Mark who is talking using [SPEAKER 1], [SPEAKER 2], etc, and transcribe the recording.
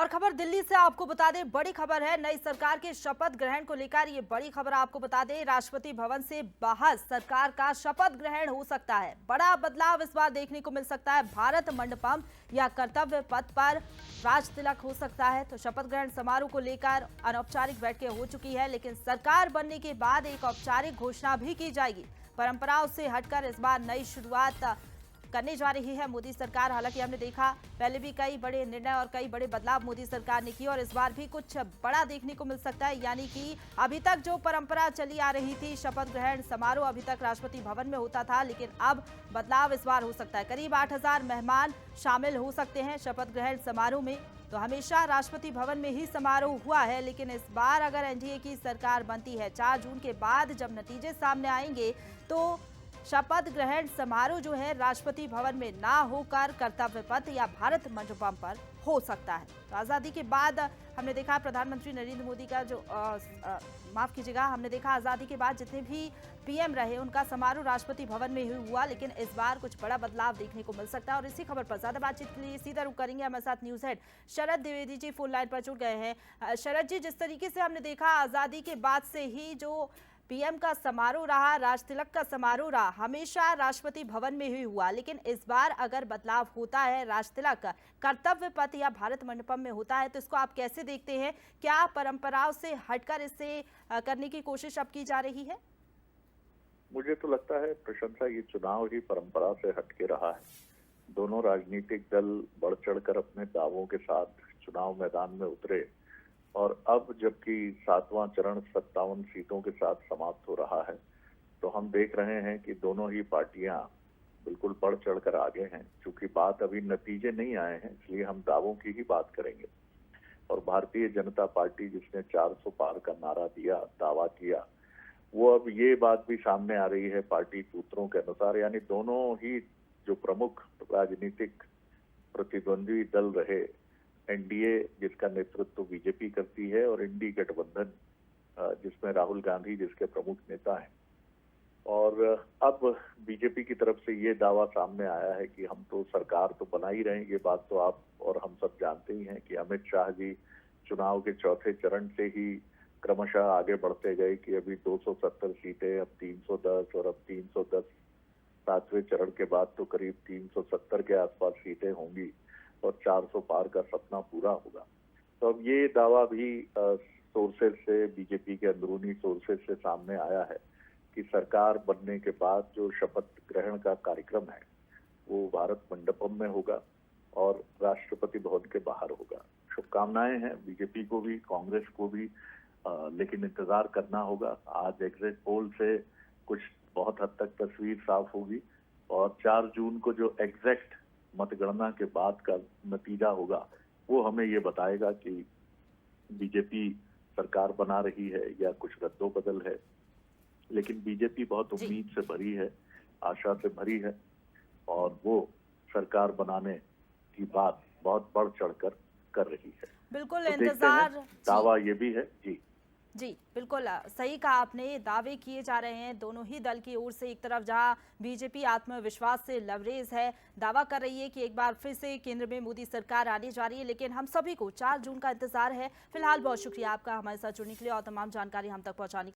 [SPEAKER 1] और खबर दिल्ली से आपको बता दें, बड़ी खबर है नई सरकार के शपथ ग्रहण को लेकर। ये बड़ी खबर आपको बता दें, राष्ट्रपति भवन से बाहर सरकार का शपथ ग्रहण हो सकता है। बड़ा बदलाव इस बार देखने को मिल सकता है। भारत मंडपम या कर्तव्य पथ पर राज तिलक हो सकता है। तो शपथ ग्रहण समारोह को लेकर अनौपचारिक बैठकें हो चुकी है, लेकिन सरकार बनने के बाद एक औपचारिक घोषणा भी की जाएगी। परंपराओं से हटकर इस बार नई शुरुआत करने जा रही है मोदी सरकार। हालांकि हमने देखा पहले भी कई बड़े निर्णय और कई बड़े बदलाव मोदी सरकार ने किए और इस बार भी कुछ बड़ा देखने को मिल सकता है। यानी कि अभी तक जो परंपरा चली आ रही थी, शपथ ग्रहण समारोह अभी तक राष्ट्रपति भवन में होता था, लेकिन अब बदलाव इस बार हो सकता है। करीब 8,000 मेहमान शामिल हो सकते हैं शपथ ग्रहण समारोह में। तो हमेशा राष्ट्रपति भवन में ही समारोह हुआ है, लेकिन इस बार अगर एनडीए की सरकार बनती है, 4 जून के बाद जब नतीजे सामने आएंगे, तो शपथ ग्रहण समारोह जो है राष्ट्रपति भवन में ना होकर कर्तव्य पथ या भारत मंडपम पर हो सकता है। तो आजादी के बाद हमने देखा प्रधानमंत्री नरेंद्र मोदी का जो माफ कीजिएगा, हमने देखा आजादी के बाद जितने भी पीएम रहे उनका समारोह राष्ट्रपति भवन में ही हुआ, लेकिन इस बार कुछ बड़ा बदलाव देखने को मिल सकता है। और इसी खबर पर ज्यादा बातचीत के लिए सीधा रुख करेंगे हमारे साथ न्यूज हेड शरद द्विवेदी जी फोन लाइन पर जुड़ गए हैं। शरद जी, जिस तरीके से हमने देखा आजादी के बाद से ही जो पीएम का समारोह रहा, राज तिलक का समारोह रहा, हमेशा राष्ट्रपति भवन में ही हुआ, लेकिन इस बार अगर बदलाव होता है, राज तिलक कर्तव्य पथ या भारत मंडपम में होता है, तो इसको आप कैसे देखते हैं? क्या परंपराओं से हटकर इसे करने की कोशिश अब की जा रही है?
[SPEAKER 2] मुझे तो लगता है प्रशंसा, ये चुनाव ही परंपरा से हटके रहा है। दोनों राजनीतिक दल बढ़ चढ़कर अपने दावों के साथ चुनाव मैदान में उतरे और अब जबकि 7वां चरण 57 सीटों के साथ समाप्त हो रहा है, तो हम देख रहे हैं कि दोनों ही पार्टियां बिल्कुल बढ़ चढ़कर आगे हैं। क्योंकि बात अभी नतीजे नहीं आए हैं, इसलिए हम दावों की ही बात करेंगे। और भारतीय जनता पार्टी जिसने 400 पार का नारा दिया, दावा किया, वो अब ये बात भी सामने आ रही है पार्टी सूत्रों के अनुसार, यानी दोनों ही जो प्रमुख राजनीतिक प्रतिद्वंदी दल रहे, एनडीए जिसका नेतृत्व बीजेपी करती है और इंडी गठबंधन जिसमें राहुल गांधी जिसके प्रमुख नेता हैं, और अब बीजेपी की तरफ से ये दावा सामने आया है कि हम तो सरकार तो बना ही रहे हैं। ये बात तो आप और हम सब जानते ही हैं कि अमित शाह जी चुनाव के चौथे चरण से ही क्रमशः आगे बढ़ते गए कि अभी 270 सीटें, अब 310 और अब 310, 7वें चरण के बाद तो करीब 370 के आसपास सीटें होंगी और 400 पार का सपना पूरा होगा। तो अब ये दावा भी सोर्सेज से, बीजेपी के अंदरूनी सोर्सेज से सामने आया है कि सरकार बनने के बाद जो शपथ ग्रहण का कार्यक्रम है वो भारत मंडपम में होगा और राष्ट्रपति भवन के बाहर होगा। शुभकामनाएं हैं बीजेपी को भी, कांग्रेस को भी, लेकिन इंतजार करना होगा। आज एग्जिट पोल से कुछ बहुत हद तक तस्वीर साफ होगी और 4 जून को जो एग्जैक्ट मतगणना के बाद का नतीजा होगा वो हमें ये बताएगा कि बीजेपी सरकार बना रही है या कुछ रद्दोबदल है। लेकिन बीजेपी बहुत उम्मीद से भरी है, आशा से भरी है और वो सरकार बनाने की बात बहुत बढ़ चढ़कर कर रही है।
[SPEAKER 1] बिल्कुल
[SPEAKER 2] तो
[SPEAKER 1] इंतजार,
[SPEAKER 2] दावा ये भी है जी
[SPEAKER 1] बिल्कुल सही कहा आपने। दावे किए जा रहे हैं दोनों ही दल की ओर से। एक तरफ जहां बीजेपी आत्मविश्वास से लबरेज है, दावा कर रही है कि एक बार फिर से केंद्र में मोदी सरकार आने जा रही है, लेकिन हम सभी को 4 जून का इंतजार है। फिलहाल बहुत शुक्रिया आपका हमारे साथ जुड़ने के लिए और तमाम जानकारी हम तक पहुंचाने के लिए।